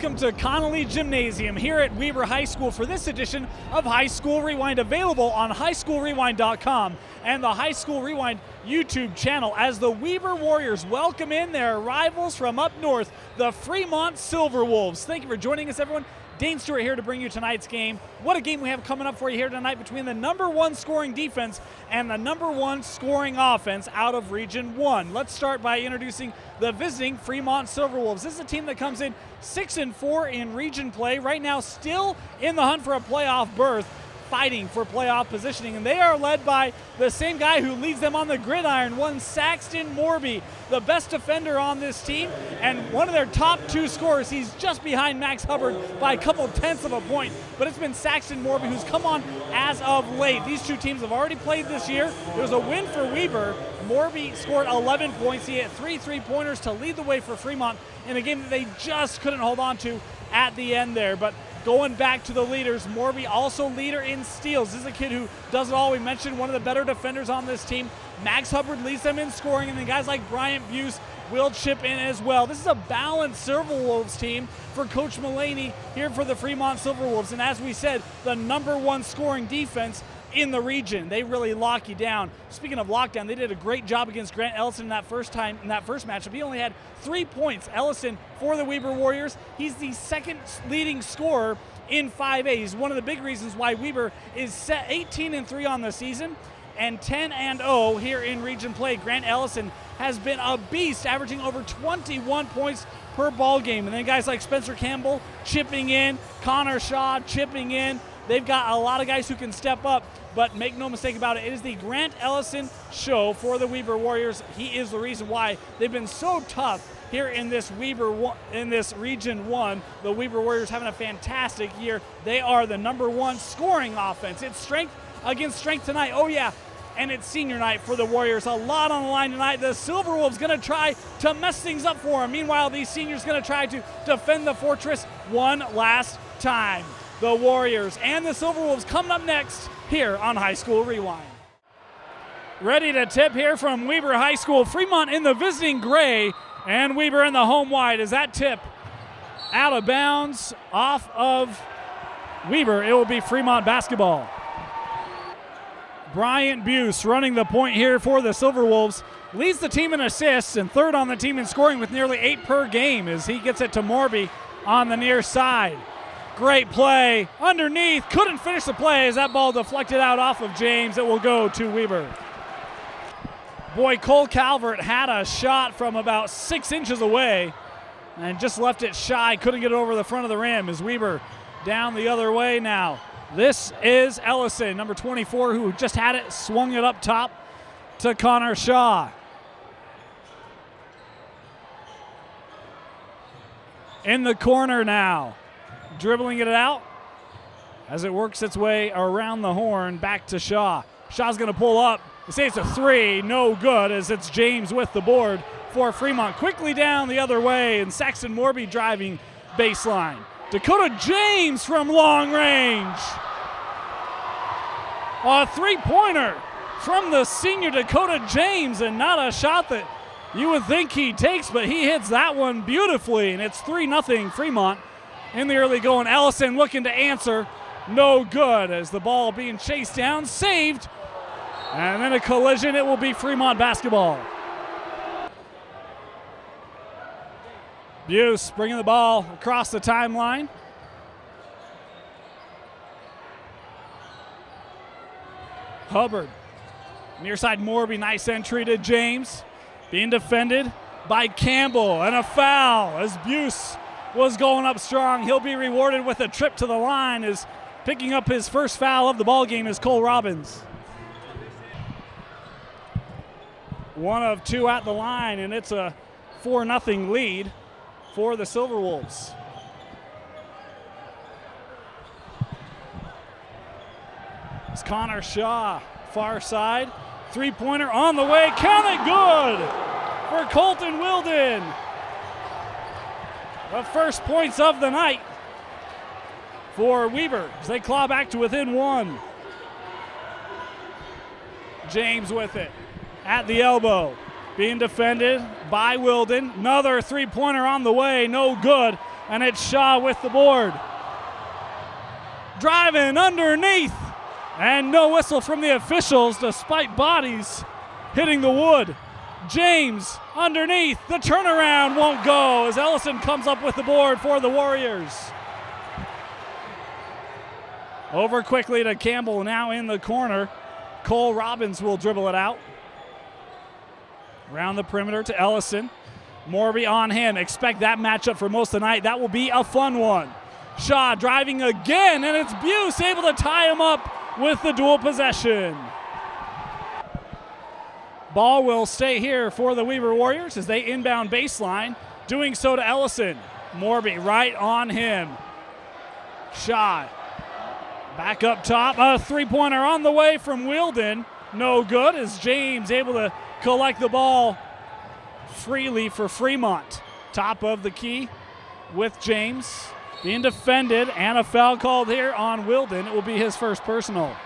welcome to Connolly Gymnasium here at Weber High School for this edition of High School Rewind, available on highschoolrewind.com and the High School Rewind YouTube channel, as the Weber Warriors welcome in their rivals from up north, the Fremont Silverwolves. Thank you for joining us, everyone. Dane Stewart here to bring you tonight's game. What a game we have coming up for you here tonight between the #1 scoring defense and the #1 scoring offense out of Region 1. Let's start by introducing the visiting Fremont Silverwolves. This is a team that comes in 6-4 in region play, right now still in the hunt for a playoff berth, fighting for playoff positioning, and they are led by the same guy who leads them on the gridiron, one Saxton Morby, the best defender on this team and one of their top 2 scorers. He's just behind Max Hubbard by a couple tenths of a point, but it's been Saxton Morby who's come on as of late. These two teams have already played this year. It was a win for Weber. Morby scored 11 points. He hit 3 3-pointers to lead the way for Fremont in a game that they just couldn't hold on to at the end there. But going back to the leaders, Morby also leader in steals. This is a kid who does it all. We mentioned one of the better defenders on this team. Max Hubbard leads them in scoring, and then guys like Bryant Buse will chip in as well. This is a balanced Silverwolves team for Coach Mullaney here for the Fremont Silverwolves. And as we said, the #1 scoring defense in the region. They really lock you down. Speaking of lockdown, they did a great job against Grant Ellison in that first matchup. He only had 3 points. Ellison for the Weber Warriors. He's the second leading scorer in 5A. He's one of the big reasons why Weber is set 18-3 on the season and 10-0 here in region play. Grant Ellison has been a beast, averaging over 21 points per ball game. And then guys like Spencer Campbell chipping in, Connor Shaw chipping in. They've got a lot of guys who can step up, but make no mistake about it, it is the Grant Ellison show for the Weber Warriors. He is the reason why they've been so tough here in this Region 1. The Weber Warriors having a fantastic year. They are the #1 scoring offense. It's strength against strength tonight. Oh yeah, and it's senior night for the Warriors. A lot on the line tonight. The Silverwolves going to try to mess things up for them. Meanwhile, these seniors going to try to defend the fortress one last time. The Warriors and the Silverwolves coming up next here on High School Rewind. Ready to tip here from Weber High School. Fremont in the visiting gray and Weber in the home white. As that tip out of bounds off of Weber, it will be Fremont basketball. Bryant Buse running the point here for the Silverwolves. Leads the team in assists and third on the team in scoring with nearly 8 per game as he gets it to Morby on the near side. Great play underneath, couldn't finish the play as that ball deflected out off of James. It will go to Weber. Boy, Cole Calvert had a shot from about 6 inches away and just left it shy, couldn't get it over the front of the rim as Weber down the other way now. This is Ellison, number 24, who just had it, swung it up top to Connor Shaw. In the corner now. Dribbling it out as it works its way around the horn back to Shaw. Shaw's going to pull up. They say it's a 3, no good, as it's James with the board for Fremont. Quickly down the other way, and Saxton Morby driving baseline. Dakota James from long range. A 3-pointer from the senior Dakota James, and not a shot that you would think he takes, but he hits that one beautifully, and it's 3-0 Fremont. In the early going, Ellison looking to answer, no good as the ball being chased down, saved, and then a collision. It will be Fremont basketball. Buse bringing the ball across the timeline. Hubbard, near side Morby, nice entry to James, being defended by Campbell, and a foul as Buse was going up strong. He'll be rewarded with a trip to the line as picking up his first foul of the ball game is Cole Robbins. 1 of 2 at the line, and it's a 4-0 lead for the Silverwolves. It's Connor Shaw, far side. 3-pointer on the way, count it, good for Colton Wilden. The first points of the night for Weber as they claw back to within 1. James with it at the elbow, being defended by Wilden. Another 3-pointer on the way, no good and it's Shaw with the board. Driving underneath, and no whistle from the officials despite bodies hitting the wood. James underneath, the turnaround won't go as Ellison comes up with the board for the Warriors. Over quickly to Campbell, now in the corner. Cole Robbins will dribble it out. Around the perimeter to Ellison. Morby on him. Expect that matchup for most of the night. That will be a fun one. Shaw driving again, and it's Buse able to tie him up with the dual possession. Ball will stay here for the Weber Warriors as they inbound baseline. Doing so to Ellison. Morby right on him. Shaw back up top. A three-pointer on the way from Wielden. No good as James able to collect the ball freely for Fremont. Top of the key with James. Being defended and a foul called here on Wielden. It will be his first personal.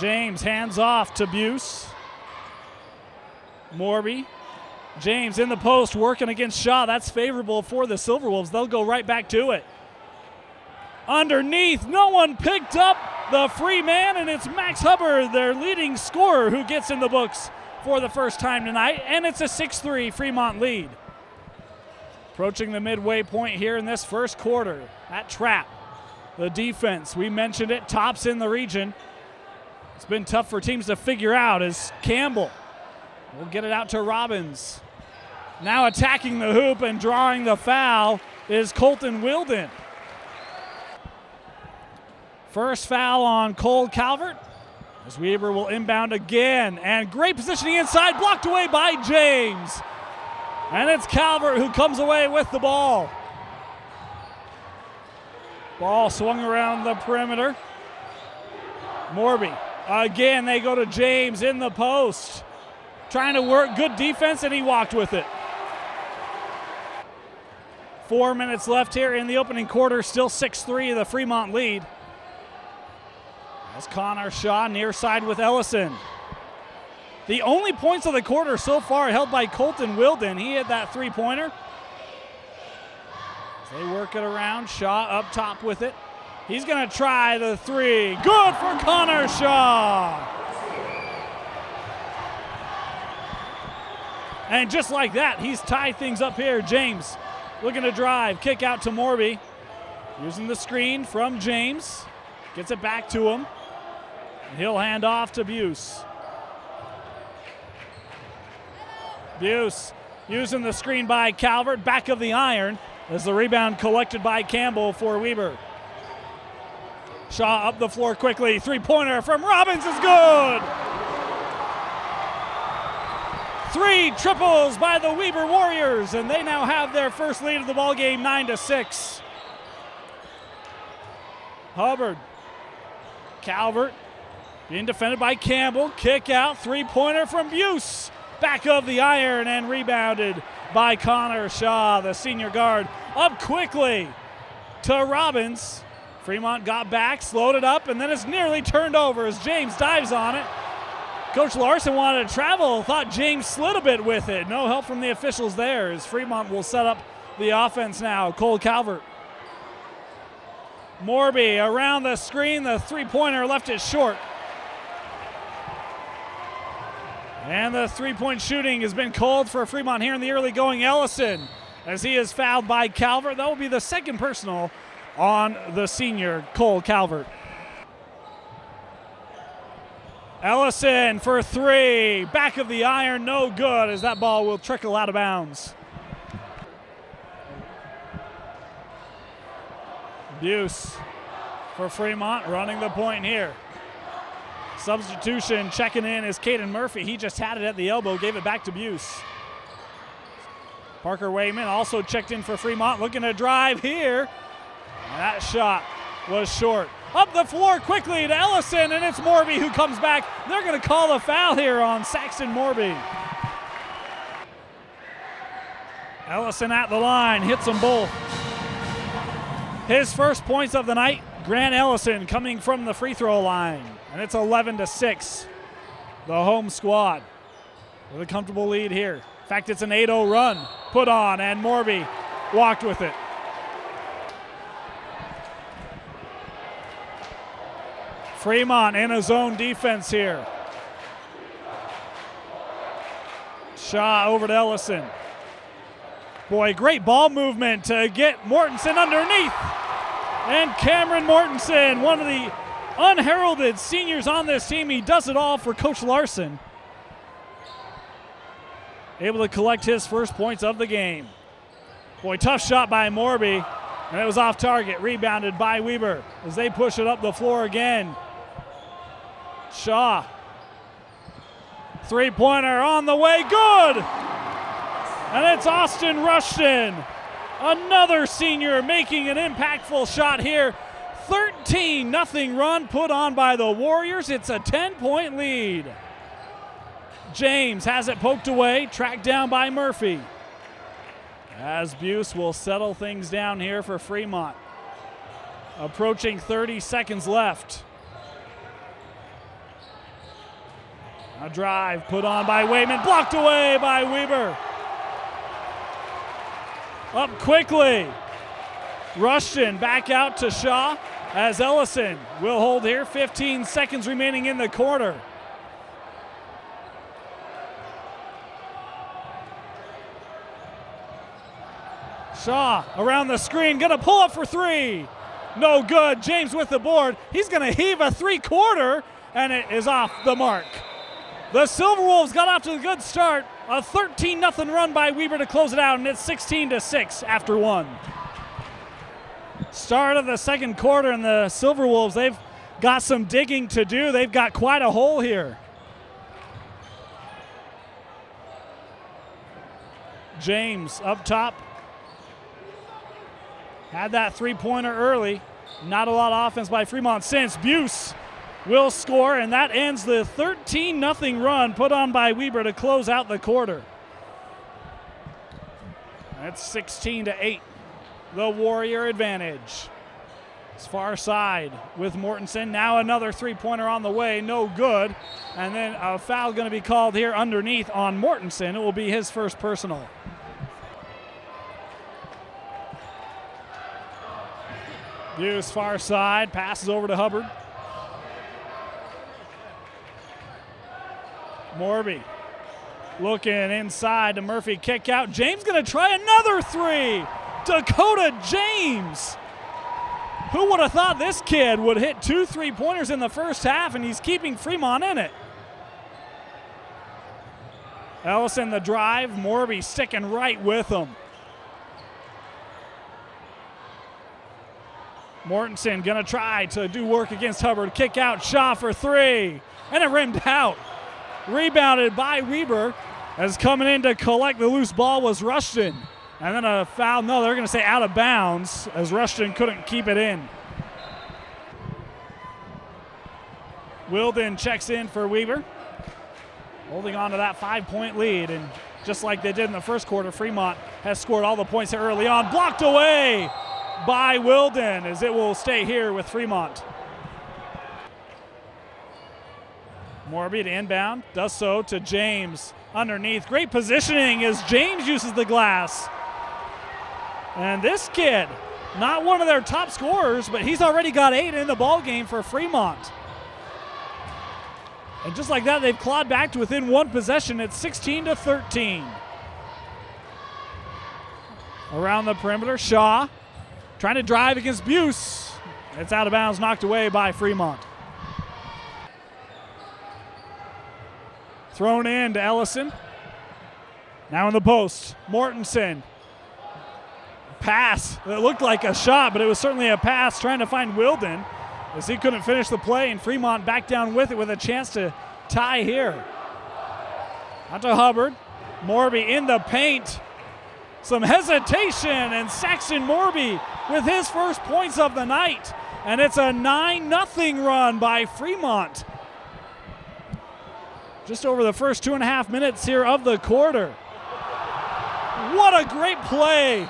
James hands off to Buse. Morby. James in the post working against Shaw. That's favorable for the Silverwolves. They'll go right back to it. Underneath, no one picked up the free man, and it's Max Hubbard, their leading scorer, who gets in the books for the first time tonight, and it's a 6-3 Fremont lead. Approaching the midway point here in this first quarter. That trap, the defense, we mentioned it, tops in the region. It's been tough for teams to figure out as Campbell will get it out to Robbins. Now attacking the hoop and drawing the foul is Colton Wielden. First foul on Cole Calvert as Weber will inbound again, and great positioning inside, blocked away by James. And it's Calvert who comes away with the ball. Ball swung around the perimeter. Morby. Again, they go to James in the post. Trying to work good defense, and he walked with it. 4 minutes left here in the opening quarter. Still 6-3, the Fremont lead. As Connor Shaw near side with Ellison. The only points of the quarter so far held by Colton Wielden. He had that three-pointer. As they work it around, Shaw up top with it. He's going to try the three. Good for Connor Shaw. And just like that, he's tied things up here. James looking to drive. Kick out to Morby. Using the screen from James. Gets it back to him. He'll hand off to Buse. Buse using the screen by Calvert. Back of the iron as the rebound collected by Campbell for Weber. Shaw up the floor quickly. Three-pointer from Robbins is good. 3 triples by the Weber Warriors, and they now have their first lead of the ballgame, 9-6. Hubbard. Calvert being defended by Campbell. Kick out. Three-pointer from Buse. Back of the iron and rebounded by Connor Shaw, the senior guard. Up quickly to Robbins. Fremont got back, slowed it up, and then it's nearly turned over as James dives on it. Coach Larson wanted to travel, thought James slid a bit with it. No help from the officials there as Fremont will set up the offense now. Cole Calvert. Morby around the screen. The three-pointer left it short. And the three-point shooting has been called for Fremont here in the early going. Ellison, as he is fouled by Calvert. That will be the second personal on the senior Cole Calvert. Ellison for three. Back of the iron, no good as that ball will trickle out of bounds. Buse for Fremont running the point here. Substitution checking in is Caden Murphy. He just had it at the elbow, gave it back to Buse. Parker Wayman also checked in for Fremont, looking to drive here. And that shot was short. Up the floor quickly to Ellison, and it's Morby who comes back. They're going to call a foul here on Saxton Morby. Ellison at the line, hits them both. His first points of the night, Grant Ellison coming from the free throw line. And it's 11-6, the home squad with a comfortable lead here. In fact, it's an 8-0 run put on, and Morby walked with it. Fremont in a zone defense here. Shaw over to Ellison. Boy, great ball movement to get Mortensen underneath. And Cameron Mortensen, one of the unheralded seniors on this team, he does it all for Coach Larson. Able to collect his first points of the game. Boy, tough shot by Morby, and it was off target. Rebounded by Weber as they push it up the floor again. Shaw. Three-pointer on the way, good! And it's Austin Rushton, another senior making an impactful shot here. 13-0 run put on by the Warriors. It's a 10-point lead. James has it poked away, tracked down by Murphy. As Buse will settle things down here for Fremont. Approaching 30 seconds left. A drive put on by Wayman, blocked away by Weber. Up quickly. Rushton back out to Shaw as Ellison will hold here. 15 seconds remaining in the quarter. Shaw around the screen, gonna pull up for three. No good. James with the board. He's gonna heave a three-quarter, and it is off the mark. The Silverwolves got off to a good start. A 13-0 run by Weber to close it out, and it's 16-6 after one. Start of the second quarter, and the Silverwolves, they've got some digging to do. They've got quite a hole here. James up top. Had that three-pointer early. Not a lot of offense by Fremont since. Buse will score, and that ends the 13-0 run put on by Weber to close out the quarter. That's 16-8, the Warrior advantage. It's far side with Mortensen. Now another three-pointer on the way, no good. And then a foul going to be called here underneath on Mortensen. It will be his first personal. Buse far side, passes over to Hubbard. Morby looking inside to Murphy, kick out. James gonna try another three. Dakota James. Who would have thought this kid would hit 2 3-pointers in the first half, and he's keeping Fremont in it. Ellison the drive, Morby sticking right with him. Mortensen gonna try to do work against Hubbard. Kick out, Shaw for three, and it rimmed out. Rebounded by Weber, as coming in to collect the loose ball was Rushton. And then a foul, no, they're gonna say out of bounds, as Rushton couldn't keep it in. Wilden checks in for Weber, holding on to that 5-point lead, and just like they did in the first quarter, Fremont has scored all the points early on. Blocked away by Wilden, as it will stay here with Fremont. Morby to inbound, does so to James underneath. Great positioning as James uses the glass. And this kid, not one of their top scorers, but he's already got 8 in the ball game for Fremont. And just like that, they've clawed back to within one possession. It's 16-13. Around the perimeter, Shaw trying to drive against Buse. It's out of bounds, knocked away by Fremont. Thrown in to Ellison. Now in the post, Mortensen. Pass that looked like a shot, but it was certainly a pass trying to find Wilden, as he couldn't finish the play, and Fremont back down with it with a chance to tie here. Out to Hubbard. Morby in the paint. Some hesitation, and Saxon Morby with his first points of the night. And it's a 9-0 run by Fremont. Just over the first 2.5 minutes here of the quarter. What a great play.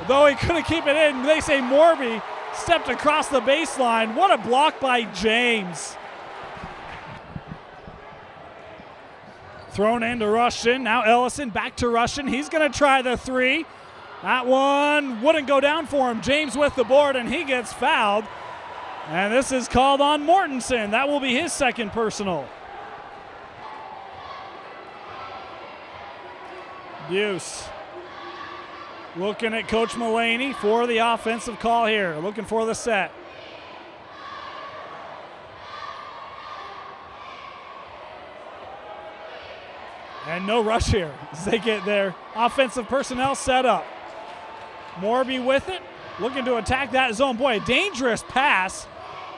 Though he couldn't keep it in, they say Morby stepped across the baseline. What a block by James. Thrown into Rushton. Now Ellison back to Rushton. He's going to try the three. That one wouldn't go down for him. James with the board, and he gets fouled. And this is called on Mortensen. That will be his second personal. Buse looking at Coach Mulaney for the offensive call here. Looking for the set. And no rush here as they get their offensive personnel set up. Morby with it, looking to attack that zone. Boy, a dangerous pass.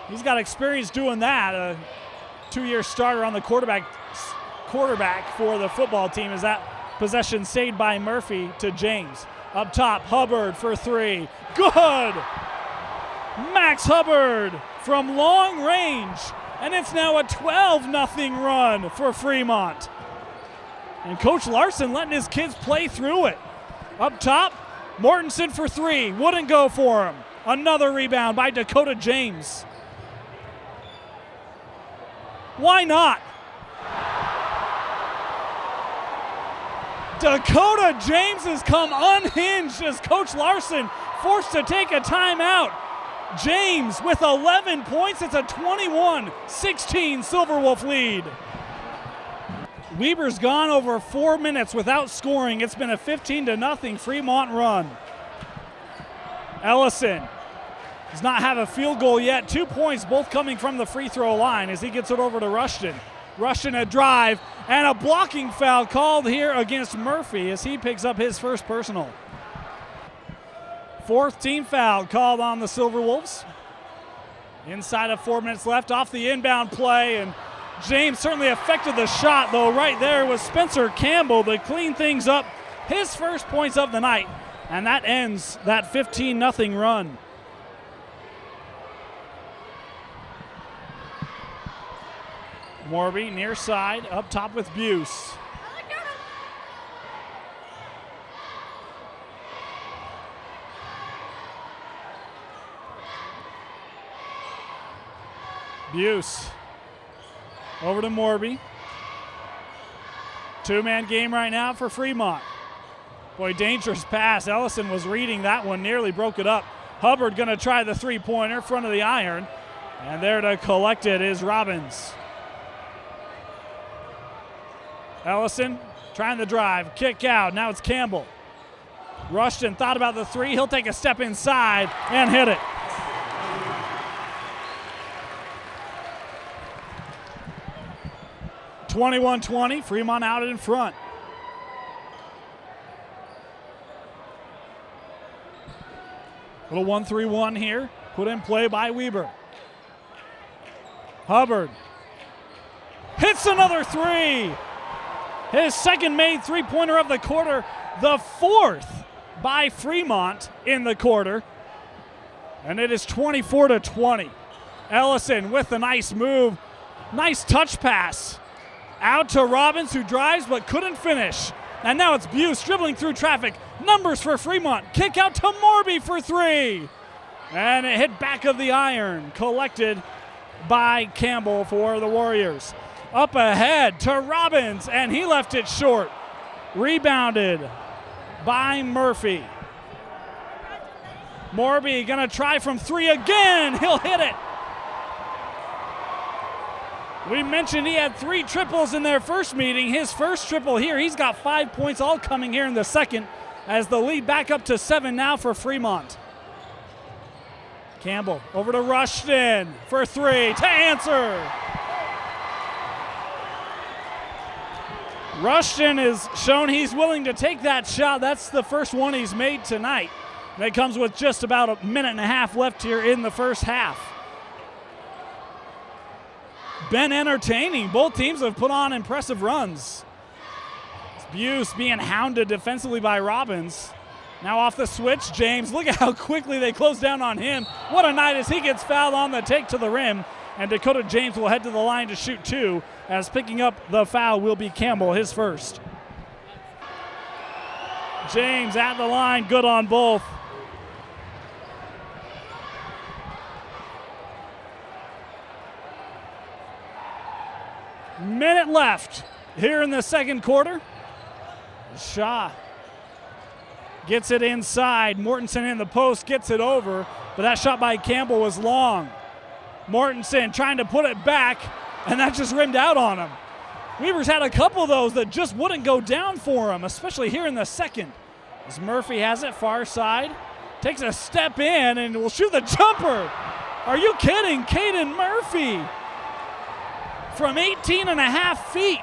He's got experience doing that. A two-year starter on the quarterback for the football team as that possession saved by Murphy to James. Up top, Hubbard for three. Good! Max Hubbard from long range. And it's now a 12-0 run for Fremont. And Coach Larson letting his kids play through it. Up top, Mortensen for three. Wouldn't go for him. Another rebound by Dakota James. Why not? Dakota James has come unhinged as Coach Larson forced to take a timeout. James with 11 points. It's a 21-16 Silverwolf lead. Weber's gone over 4 minutes without scoring. It's been a 15-0 Fremont run. Ellison does not have a field goal yet. 2 points, both coming from the free throw line as he gets it over to Rushton. Rushton a drive and a blocking foul called here against Murphy as he picks up his first personal. Fourth team foul called on the Silverwolves. Inside of 4 minutes left off the inbound play, and James certainly affected the shot, though. Right there was Spencer Campbell to clean things up. His first points of the night, and that ends that 15-0 run. Morby near side, up top with Buse. Buse over to Morby. Two-man game right now for Fremont. Boy, dangerous pass. Ellison was reading that one, nearly broke it up. Hubbard going to try the three-pointer, front of the iron. And there to collect it is Robbins. Ellison trying the drive, kick out. Now it's Campbell. Rushton thought about the three. He'll take a step inside and hit it. (21-20), Fremont out in front. Little 1-3-1 here, put in play by Weber. Hubbard hits another three. His second made three-pointer of the quarter, the fourth by Fremont in the quarter. And it is 24-20. Ellison with a nice move. Nice touch pass. Out to Robbins, who drives but couldn't finish. And now it's Buse dribbling through traffic. Numbers for Fremont. Kick out to Morby for three. And it hit back of the iron. Collected by Campbell for the Warriors. Up ahead to Robbins, and he left it short. Rebounded by Murphy. Morby gonna try from three again. He'll hit it. We mentioned he had 3 triples in their first meeting. His first triple here, he's got 5 points, all coming here in the second, as the lead back up to 7 now for Fremont. Campbell over to Rushton for three to answer. Rushton has shown he's willing to take that shot. That's the first one he's made tonight. And it comes with just about a minute and a half left here in the first half. Been entertaining. Both teams have put on impressive runs. It's Buse being hounded defensively by Robbins. Now off the switch, James. Look at how quickly they close down on him. What a night as he gets fouled on the take to the rim. And Dakota James will head to the line to shoot 2, as picking up the foul will be Campbell, his first. James at the line, good on both. Minute left here in the second quarter. Shaw gets it inside. Mortensen in the post, gets it over, but that shot by Campbell was long. Mortensen trying to put it back, and that just rimmed out on him. Weaver's had a couple of those that just wouldn't go down for him, especially here in the second. As Murphy has it far side, takes a step in and will shoot the jumper. Are you kidding? Caden Murphy from 18.5 feet.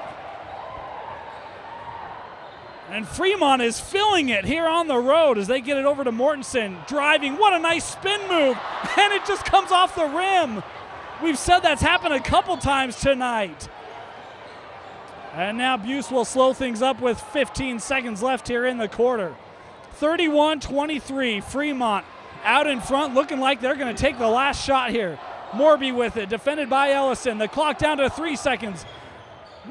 And Fremont is filling it here on the road as they get it over to Mortensen. Driving, what a nice spin move, and it just comes off the rim. We've said that's happened a couple times tonight. And now Buse will slow things up with 15 seconds left here in the quarter. 31-23, Fremont out in front, looking like they're going to take the last shot here. Morby with it, defended by Ellison. The clock down to 3 seconds.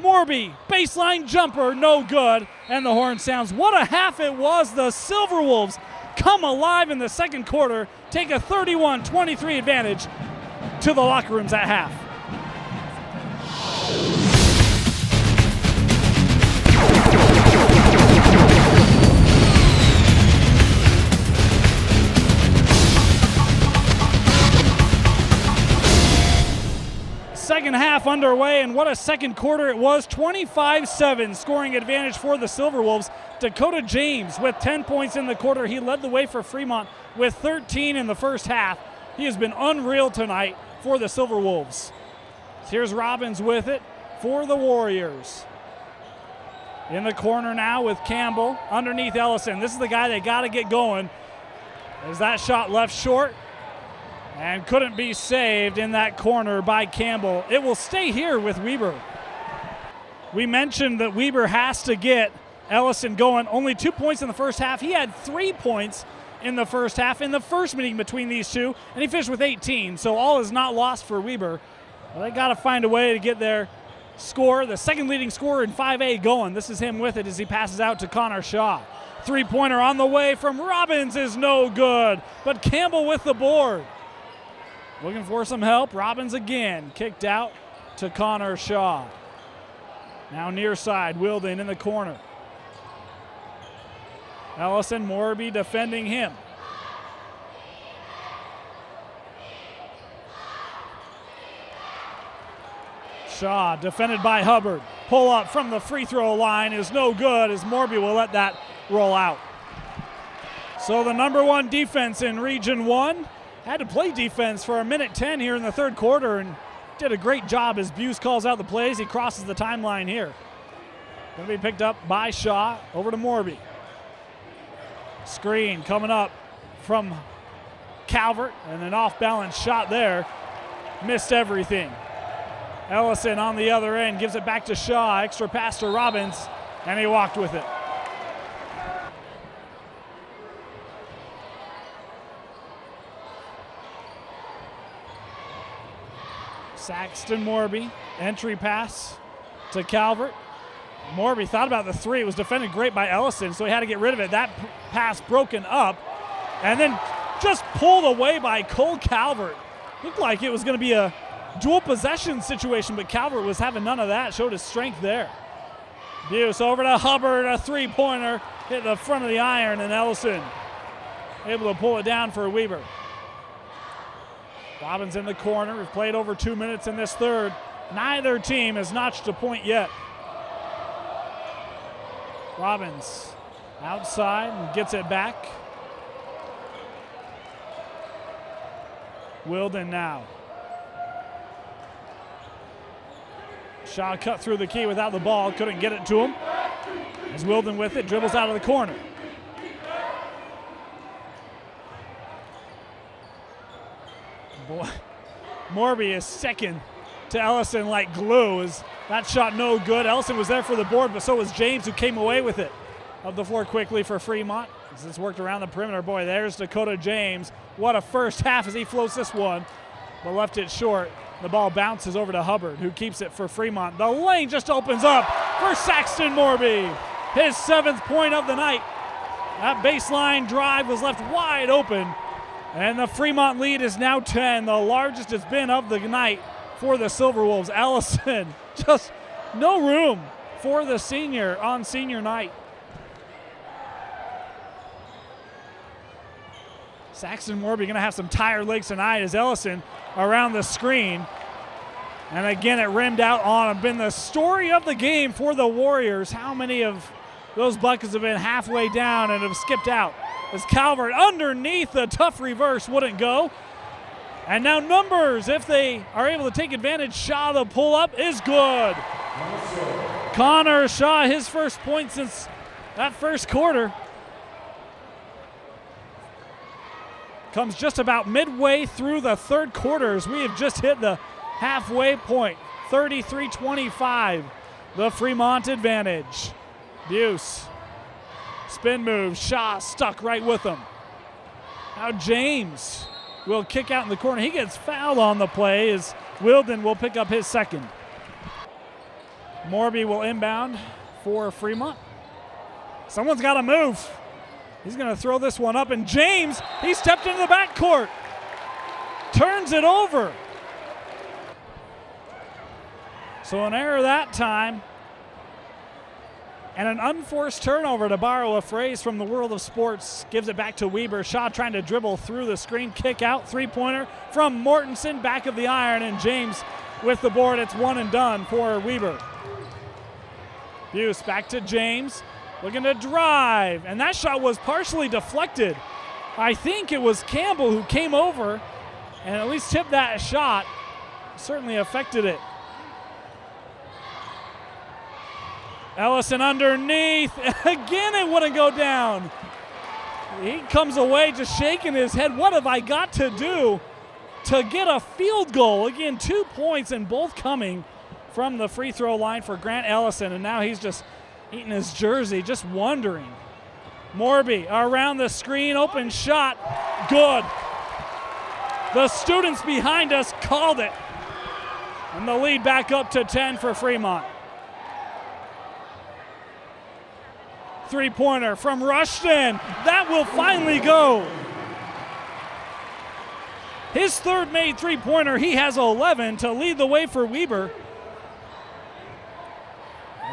Morby, baseline jumper, no good, and the horn sounds. What a half it was. The Silverwolves come alive in the second quarter, take a 31-23 advantage to the locker rooms at half. Second half underway, and what a second quarter it was. 25-7 scoring advantage for the Silverwolves. Dakota James with 10 points in the quarter. He led the way for Fremont with 13 in the first half. He has been unreal tonight for the Silverwolves. Here's Robbins with it for the Warriors. In the corner now with Campbell underneath Ellison. This is the guy they got to get going. As that shot left short and couldn't be saved in that corner by Campbell. It will stay here with Weber. We mentioned that Weber has to get Ellison going. Only 2 points in the first half. He had 3 points in the first half in the first meeting between these two, and he finished with 18. So all is not lost for Weber. Well, they got to find a way to get their score, the second leading scorer in 5A, going. This is him with it as he passes out to Connor Shaw. Three-pointer on the way from Robbins is no good, but Campbell with the board. Looking for some help. Robbins again. Kicked out to Connor Shaw. Now near side. Wilden in the corner. Ellison Morby defending him. Shaw defended by Hubbard. Pull up from the free throw line is no good as Morby will let that roll out. So the number one defense in Region 1 had to play defense for a minute 10 here in the third quarter and did a great job as Buse calls out the plays. He crosses the timeline here. Going to be picked up by Shaw over to Morby. Screen coming up from Calvert and an off-balance shot there. Missed everything. Ellison on the other end gives it back to Shaw. Extra pass to Robbins, and he walked with it. Saxton Morby, entry pass to Calvert. Morby thought about the three. It was defended great by Ellison, so he had to get rid of it. That pass broken up, and then just pulled away by Cole Calvert. Looked like it was going to be a dual possession situation, but Calvert was having none of that. Showed his strength there. Buse over to Hubbard, a three-pointer. Hit the front of the iron, and Ellison able to pull it down for Weber. Robbins in the corner. We've played over 2 minutes in this third. Neither team has notched a point yet. Robbins outside and gets it back. Wilden now. Shaw cut through the key without the ball. Couldn't get it to him. As Wilden with it, dribbles out of the corner. Boy, Morby is second to Ellison like glue. That shot no good. Ellison was there for the board, but so was James, who came away with it. Up the floor quickly for Fremont. As this worked around the perimeter. Boy, there's Dakota James. What a first half as he floats this one, but left it short. The ball bounces over to Hubbard, who keeps it for Fremont. The lane just opens up for Saxton Morby. His 7th point of the night. That baseline drive was left wide open. And the Fremont lead is now 10, the largest it's been of the night for the Silverwolves. Ellison, just no room for the senior on senior night. Saxon Morby going to have some tired legs tonight as Ellison around the screen. And again, it rimmed out on him. Been the story of the game for the Warriors. How many of those buckets have been halfway down and have skipped out? As Calvert underneath the tough reverse wouldn't go. And now numbers, if they are able to take advantage, Shaw, the pull-up is good. Connor Shaw, his first point since that first quarter. Comes just about midway through the third quarter as we have just hit the halfway point. 33-25, the Fremont advantage. Buse, spin move, Shaw stuck right with him. Now James will kick out in the corner. He gets fouled on the play as Wilden will pick up his second. Morby will inbound for Fremont. Someone's got to move. He's going to throw this one up, and James, he stepped into the backcourt. Turns it over. So an error that time. And an unforced turnover, to borrow a phrase from the world of sports. Gives it back to Weber. Shaw trying to dribble through the screen. Kick out, three-pointer from Mortensen, back of the iron, and James with the board. It's one and done for Weber. Buse back to James. Looking to drive, and that shot was partially deflected. I think it was Campbell who came over and at least tipped that shot. Certainly affected it. Ellison underneath. Again, it wouldn't go down. He comes away just shaking his head. What have I got to do to get a field goal? Again, 2 points and both coming from the free throw line for Grant Ellison, and now he's just eating his jersey, just wondering. Morby around the screen, open shot, good. The students behind us called it. And the lead back up to 10 for Fremont. Three-pointer from Rushton. That will finally go. His third made three-pointer. He has 11 to lead the way for Weber,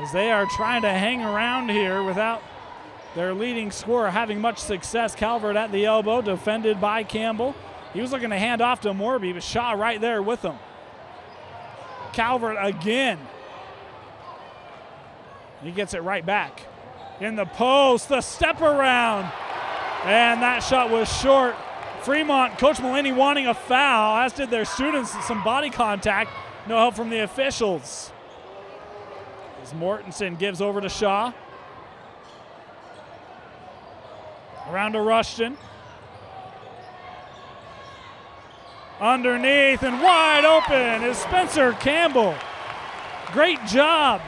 as they are trying to hang around here without their leading scorer having much success. Calvert at the elbow, defended by Campbell. He was looking to hand off to Morby, but Shaw right there with him. Calvert again. He gets it right back. In the post, the step around. And that shot was short. Fremont, Coach Mulaney wanting a foul, as did their students. Some body contact, no help from the officials. As Mortensen gives over to Shaw. Around to Rushton. Underneath and wide open is Spencer Campbell. Great job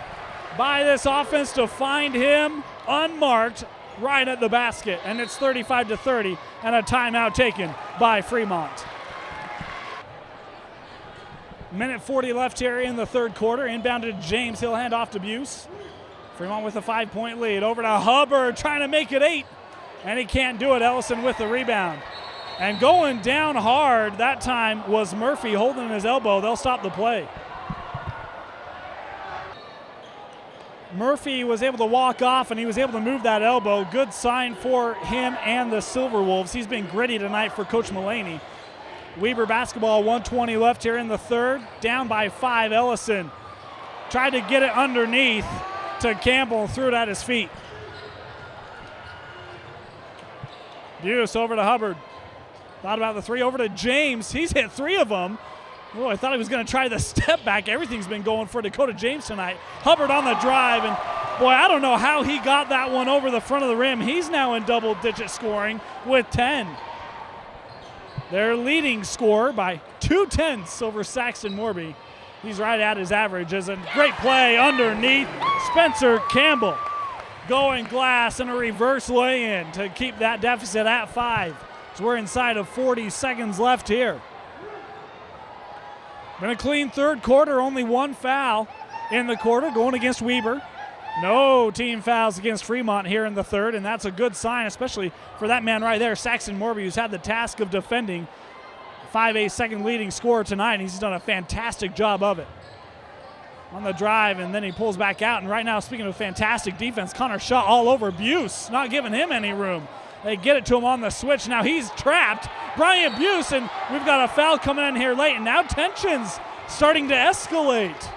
by this offense to find him unmarked right at the basket. And it's 35-30 and a timeout taken by Fremont. Minute 40 left here in the third quarter. Inbound to James. He'll hand off to Buse. Fremont with a 5-point lead. Over to Hubbard, trying to make it 8. And he can't do it. Ellison with the rebound. And going down hard that time was Murphy holding his elbow. They'll stop the play. Murphy was able to walk off, and he was able to move that elbow. Good sign for him and the Silverwolves. He's been gritty tonight for Coach Mulaney. Weber basketball, 1:20 left here in the third. Down by 5, Ellison tried to get it underneath to Campbell, threw it at his feet. Buse over to Hubbard. Thought about the three, over to James. He's hit 3 of them. Oh, I thought he was going to try the step back. Everything's been going for Dakota James tonight. Hubbard on the drive, and boy, I don't know how he got that one over the front of the rim. He's now in double-digit scoring with 10. Their leading scorer by 2/10 over Saxon Morby. He's right at his average. As a great play underneath, Spencer Campbell going glass and a reverse lay-in to keep that deficit at 5. So we're inside of 40 seconds left here. Been a clean third quarter, only 1 foul in the quarter going against Weber. No team fouls against Fremont here in the third, and that's a good sign, especially for that man right there, Saxon Morby, who's had the task of defending 5A second leading scorer tonight, and he's done a fantastic job of it. on the drive, and then he pulls back out. And right now, speaking of fantastic defense, Connor Shaw all over Buse, not giving him any room. They get it to him on the switch. Now he's trapped. Bryant Buse, and we've got a foul coming in here late, and now tensions starting to escalate.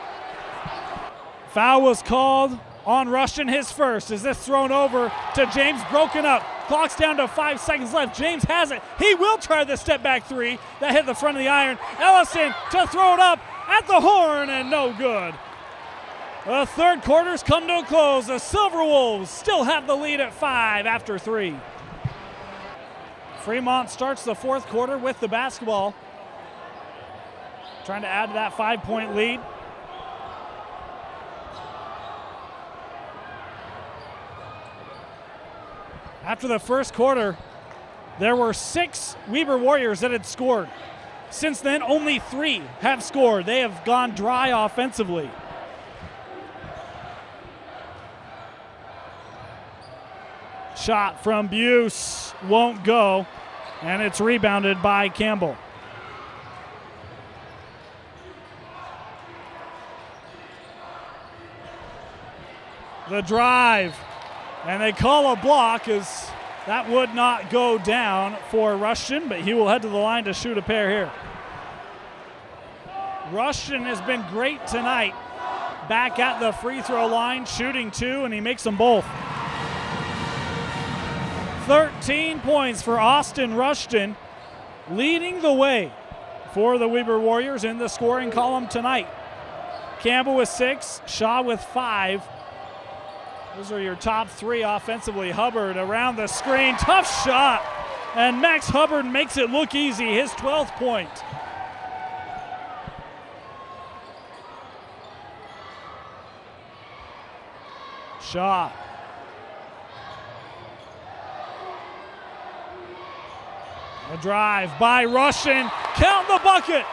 Foul was called on Rushton, his first. Is this thrown over to James? Broken up. Clock's down to 5 seconds left. James has it. He will try the step back three. That hit the front of the iron. Ellison to throw it up at the horn, and no good. The third quarter's come to a close. The Silverwolves still have the lead at 5 after 3. Fremont starts the fourth quarter with the basketball, trying to add to that 5-point lead. After the first quarter, there were 6 Weber Warriors that had scored. Since then, only 3 have scored. They have gone dry offensively. Shot from Buse won't go, and it's rebounded by Campbell. The drive, and they call a block as that would not go down for Rushton, but he will head to the line to shoot a pair here. Rushton has been great tonight, back at the free throw line, shooting 2, and he makes them both. 13 points for Austin Rushton, leading the way for the Weber Warriors in the scoring column tonight. Campbell with 6, Shaw with 5. Those are your top 3 offensively. Hubbard around the screen, tough shot, and Max Hubbard makes it look easy, his 12th point. Shaw. A drive by Rushton, count the bucket,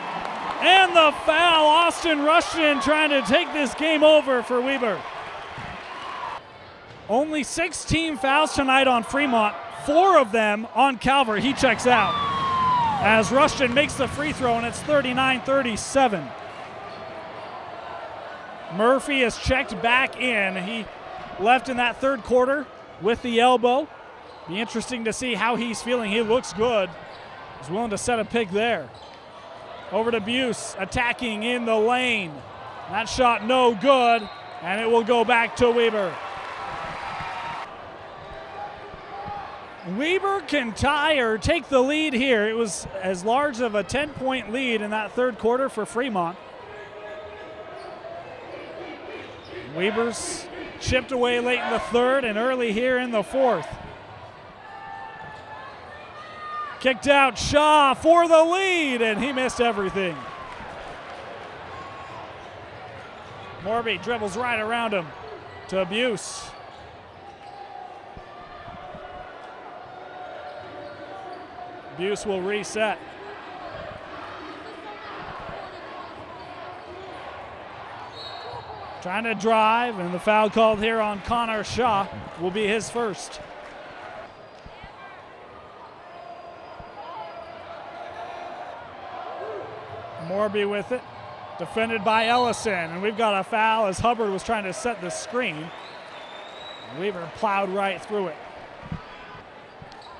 and the foul. Austin Rushton trying to take this game over for Weber. Only 16 fouls tonight on Fremont, 4 of them on Calvert. He checks out as Rushton makes the free throw, and it's 39-37. Murphy is checked back in. He left in that third quarter with the elbow. Be interesting to see how he's feeling. He looks good. He's willing to set a pick there. Over to Buse, attacking in the lane. That shot no good, and it will go back to Weber. Weber can tie or take the lead here. It was as large of a 10-point lead in that third quarter for Fremont. Weber's chipped away late in the third and early here in the fourth. Kicked out Shaw for the lead, and he missed everything. Morby dribbles right around him to Buse. Buse will reset. Trying to drive, and the foul called here on Connor Shaw will be his first. Morby with it, defended by Ellison, and we've got a foul as Hubbard was trying to set the screen. Weaver plowed right through it.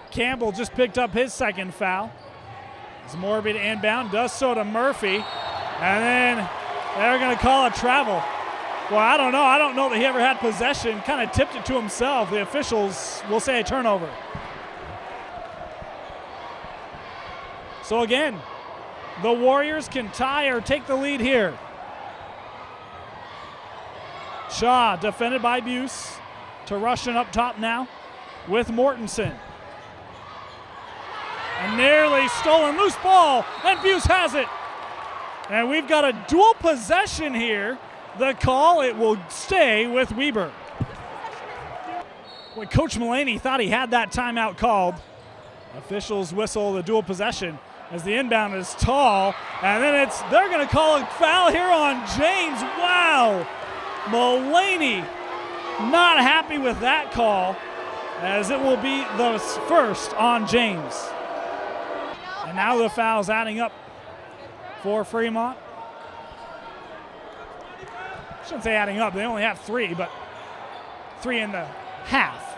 Campbell just picked up his second foul. As Morby to inbound, does so to Murphy, and then they're going to call a travel. Well, I don't know. I don't know that he ever had possession. Kind of tipped it to himself. The officials will say a turnover. So again, the Warriors can tie or take the lead here. Shaw defended by Buse to Rushton up top now with Mortensen. A nearly stolen loose ball, and Buse has it. And we've got a dual possession here. The call, it will stay with Weber. When Coach Mullaney thought he had that timeout called, officials whistle the dual possession as the inbound is tall, and then they're going to call a foul here on James. Wow, Mullaney not happy with that call, as it will be the first on James. And now the foul's adding up for Fremont. shouldn't say adding up. They only have 3, but 3 in the half.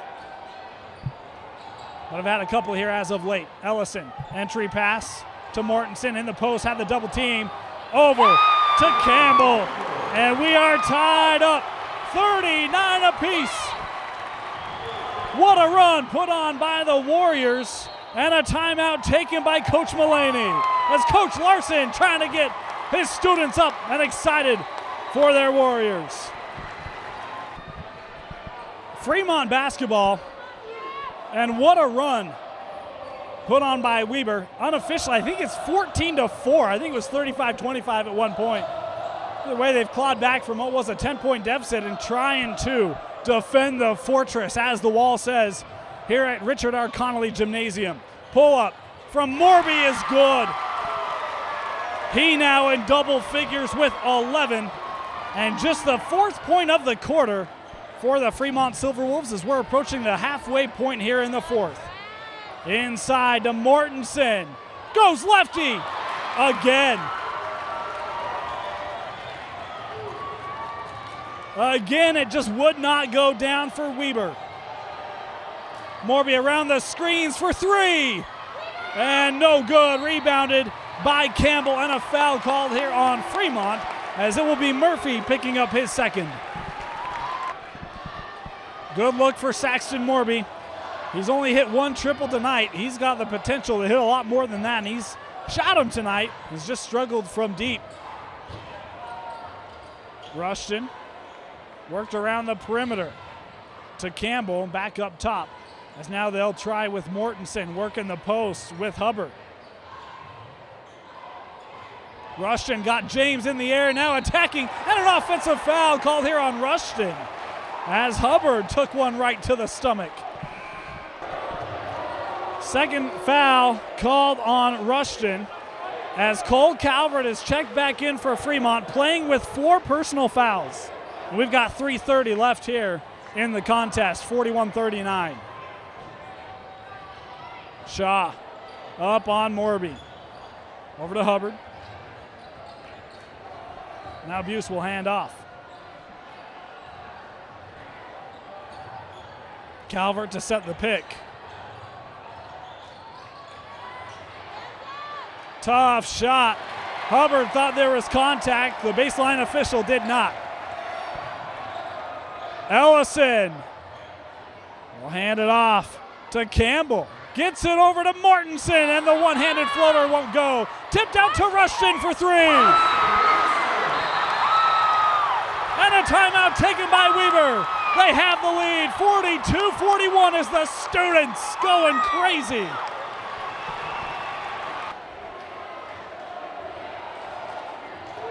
But I've had a couple here as of late. Ellison, entry pass to Mortensen in the post, had the double team. Over to Campbell. And we are tied up, 39 apiece. What a run put on by the Warriors. And a timeout taken by Coach Mullaney. As Coach Larson trying to get his students up and excited for their Warriors. Fremont basketball. And what a run put on by Weber. Unofficially, I think it's 14-4. I think it was 35-25 at one point. The way they've clawed back from what was a 10-point deficit and trying to defend the fortress, as the wall says, here at Richard R. Connolly Gymnasium. Pull up from Morby is good. He now in double figures with 11. And just the 4th point of the quarter for the Fremont Silverwolves as we're approaching the halfway point here in the 4th. Inside to Mortensen. Goes lefty again. Again, it just would not go down for Weber. Morby around the screens for 3. And no good. Rebounded by Campbell, and a foul called here on Fremont, as it will be Murphy picking up his 2nd. Good look for Saxton Morby. He's only hit 1 triple tonight. He's got the potential to hit a lot more than that, and he's shot him tonight. He's just struggled from deep. Rushton worked around the perimeter to Campbell, back up top. As now they'll try with Mortensen, working the post with Hubbard. Rushton got James in the air, now attacking, and an offensive foul called here on Rushton, as Hubbard took one right to the stomach. 2nd foul called on Rushton, as Cole Calvert is checked back in for Fremont, playing with 4 personal fouls. And we've got 3:30 left here in the contest, 41-39. Shaw up on Morby. Over to Hubbard. Now Buse will hand off. Calvert to set the pick. Tough shot. Hubbard thought there was contact. The baseline official did not. Ellison will hand it off to Campbell. Gets it over to Mortensen, and the one-handed floater won't go. Tipped out to Rushton for 3. And a timeout taken by Weber. They have the lead, 42-41, as the students going crazy.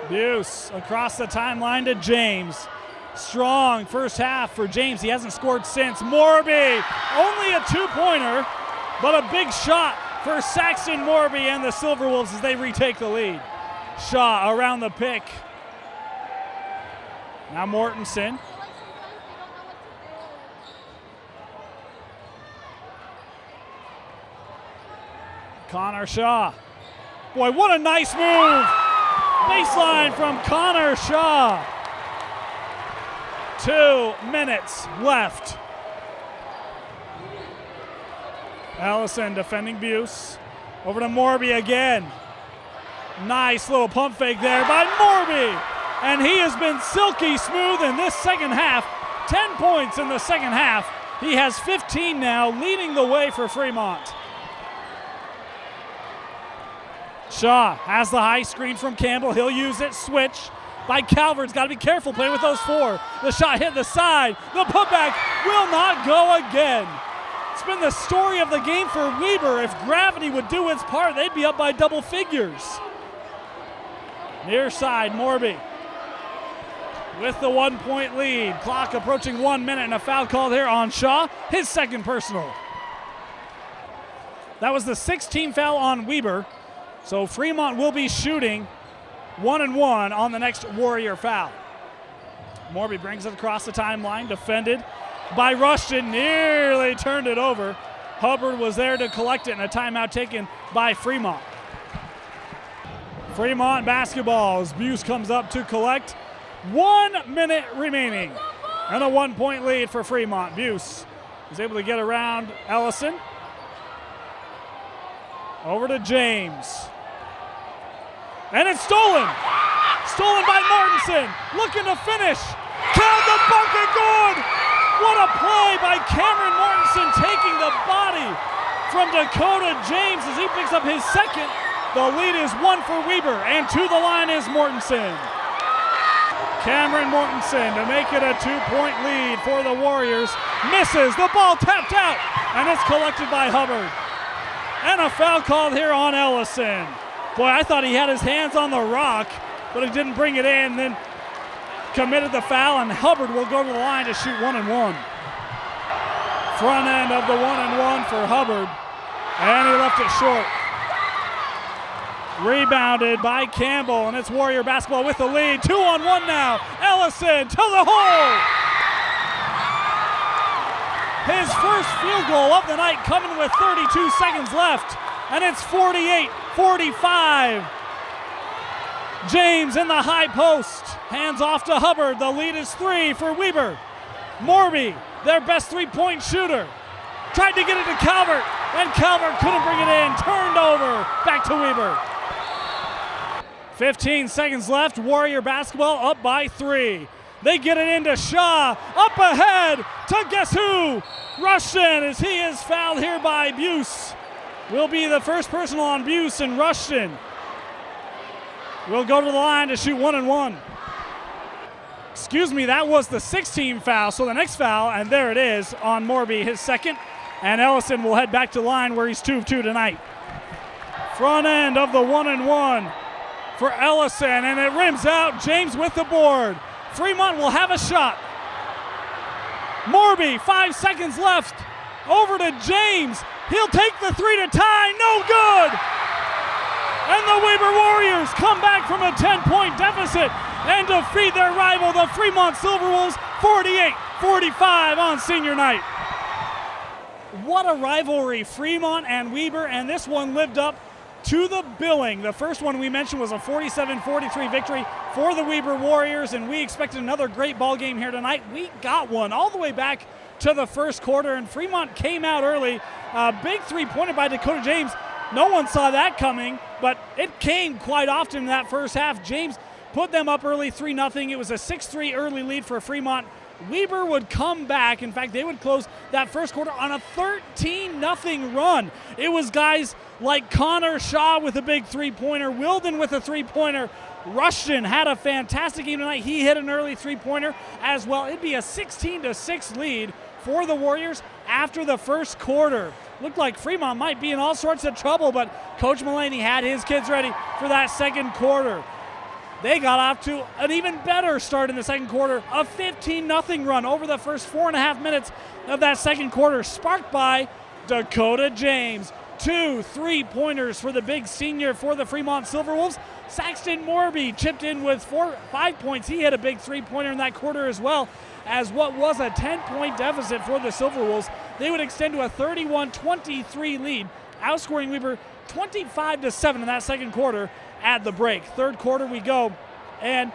Buse across the timeline to James. Strong first half for James. He hasn't scored since. Morby, only a 2-pointer, but a big shot for Saxton Morby and the Silverwolves as they retake the lead. Shaw around the pick. Now Mortensen. Connor Shaw. Boy, what a nice move. Baseline from Connor Shaw. 2 minutes left. Allison defending Buse. Over to Morby again. Nice little pump fake there by Morby. And he has been silky smooth in this 2nd half. 10 points in the 2nd half. He has 15 now, leading the way for Fremont. Shaw has the high screen from Campbell. He'll use it. Switch by Calvert's got to be careful playing with those 4. The shot hit the side. The putback will not go again. It's been the story of the game for Weber. If gravity would do its part, they'd be up by double figures. Near side, Morby with the 1-point lead. Clock approaching 1 minute, and a foul called here on Shaw, his 2nd personal. That was the 16th foul on Weber. So Fremont will be shooting 1-1 on the next Warrior foul. Morby brings it across the timeline, defended by Rushton, nearly turned it over. Hubbard was there to collect it, and a timeout taken by Fremont. Fremont basketball as Buse comes up to collect. 1 minute remaining. And a 1-point lead for Fremont. Buse is able to get around Ellison. Over to James. And it's stolen. Stolen by Mortensen. Looking to finish. Count the bucket, good! What a play by Cameron Mortensen, taking the body from Dakota James as he picks up his second. The lead is 1 for Weber, and to the line is Mortensen. Cameron Mortensen to make it a 2-point lead for the Warriors. Misses, the ball tapped out, and it's collected by Hubbard. And a foul called here on Ellison. Boy, I thought he had his hands on the rock, but he didn't bring it in, then committed the foul, and Hubbard will go to the line to shoot 1 and 1. Front end of the 1 and 1 for Hubbard, and he left it short. Rebounded by Campbell, and it's Warrior basketball with the lead. 2 on 1 now. Ellison to the hole. His first field goal of the night coming with 32 seconds left, and it's 48-45. James in the high post. Hands off to Hubbard. The lead is 3 for Weber. Morby, their best three-point shooter, tried to get it to Calvert, and Calvert couldn't bring it in. Turned over. Back to Weber. 15 seconds left. Warrior basketball up by 3. They get it into Shaw. Up ahead to guess who? Rushton, as he is fouled here by Buse. Will be the first personal on Buse, and Rushton will go to the line to shoot 1 and 1. Excuse me, that was the 16 foul. So the next foul, and there it is on Morby, his second. And Ellison will head back to the line where he's 2 of 2 tonight. Front end of the 1 and 1 for Ellison, and it rims out. James with the board. Fremont will have a shot. Morby, 5 seconds left. Over to James. He'll take the 3 to tie. No good. And the Weber Warriors come back from a 10-point deficit and defeat their rival, the Fremont Silverwolves, 48-45 on senior night. What a rivalry, Fremont and Weber, and this one lived up to the billing. The first one we mentioned was a 47-43 victory for the Weber Warriors, and we expected another great ball game here tonight. We got one all the way back to the first quarter, and Fremont came out early. A big three-pointer by Dakota James. No one saw that coming, but it came quite often in that first half. James put them up early, 3-0. It was a 6-3 early lead for Fremont. Weber would come back. In fact, they would close that first quarter on a 13-0 run. It was guys like Connor Shaw with a big three-pointer, Wilden with a three-pointer. Rushton had a fantastic game tonight. He hit an early three-pointer as well. It'd be a 16-6 lead for the Warriors after the first quarter. Looked like Fremont might be in all sorts of trouble, but Coach Mulaney had his kids ready for that second quarter. They got off to an even better start in the second quarter, a 15-0 run over the first 4.5 minutes of that second quarter, sparked by Dakota James. 2 3-pointers for the big senior for the Fremont Silverwolves. Saxton Morby chipped in with 5 points. He had a big three-pointer in that quarter as well, as what was a 10-point deficit for the Silverwolves. They would extend to a 31-23 lead, outscoring Weber 25-7 in that second quarter at the break. Third quarter we go, and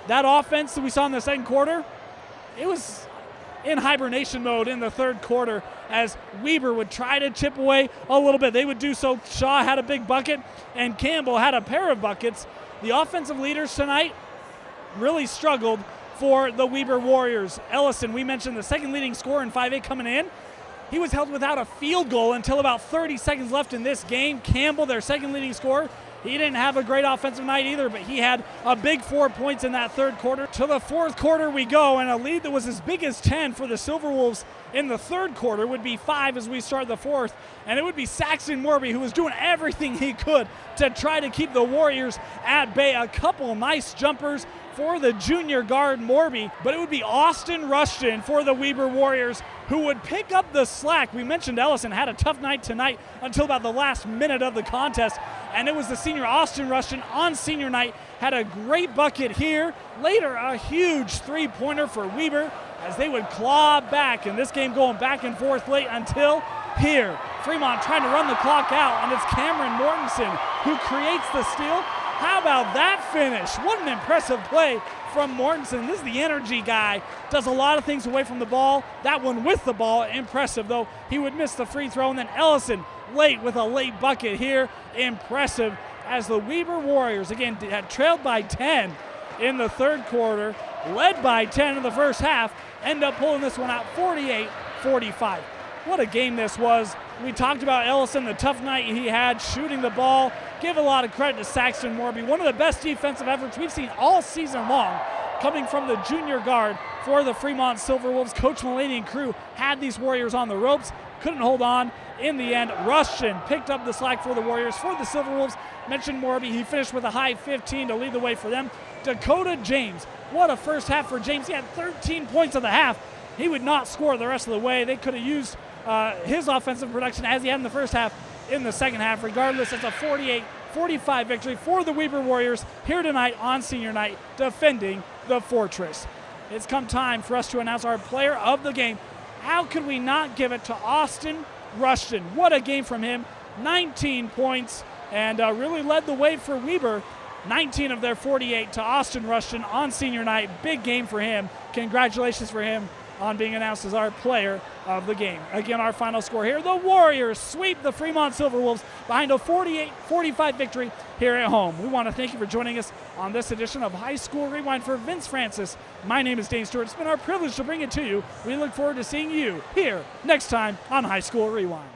that offense that we saw in the second quarter, it was in hibernation mode in the third quarter as Weber would try to chip away a little bit. They would do so. Shaw had a big bucket, and Campbell had a pair of buckets. The offensive leaders tonight really struggled for the Weber Warriors. Ellison, we mentioned the second leading scorer in 5A coming in. He was held without a field goal until about 30 seconds left in this game. Campbell, their second leading scorer, he didn't have a great offensive night either, but he had a big 4 points in that third quarter. To the fourth quarter we go, and a lead that was as big as 10 for the Silverwolves in the third quarter would be 5 as we start the fourth, and it would be Saxton Morby who was doing everything he could to try to keep the Warriors at bay. A couple nice jumpers for the junior guard Morby, but it would be Austin Rushton for the Weber Warriors who would pick up the slack. We mentioned Ellison had a tough night tonight until about the last minute of the contest, and it was the senior Austin Rushton on senior night, had a great bucket here. Later, a huge three-pointer for Weber as they would claw back, and this game going back and forth late until here. Fremont trying to run the clock out, and it's Cameron Mortensen who creates the steal. How about that finish? What an impressive play from Mortensen. This is the energy guy. Does a lot of things away from the ball. That one with the ball, impressive, though he would miss the free throw. And then Ellison late with a late bucket here. Impressive as the Weber Warriors, again, had trailed by 10 in the third quarter, led by 10 in the first half, end up pulling this one out 48-45. What a game this was. We talked about Ellison, the tough night he had shooting the ball. Give a lot of credit to Saxton Morby. One of the best defensive efforts we've seen all season long, coming from the junior guard for the Fremont Silverwolves. Coach Mulaney and crew had these Warriors on the ropes, couldn't hold on. In the end, Rushton picked up the slack for the Warriors. For the Silverwolves, mentioned Morby, he finished with a high 15 to lead the way for them. Dakota James, what a first half for James. He had 13 points of the half. He would not score the rest of the way. They could have used his offensive production as he had in the first half in the second half. Regardless, it's a 48-45 victory for the Weber Warriors here tonight on senior night, defending the Fortress. It's come time for us to announce our player of the game. How could we not give it to Austin Rushton? What a game from him. 19 points and really led the way for Weber. 19 of their 48 to Austin Rushton on senior night. Big game for him. Congratulations for him on being announced as our player of the game. Again, our final score here. The Warriors sweep the Fremont Silverwolves behind a 48-45 victory here at home. We want to thank you for joining us on this edition of High School Rewind. For Vince Francis, my name is Dane Stewart. It's been our privilege to bring it to you. We look forward to seeing you here next time on High School Rewind.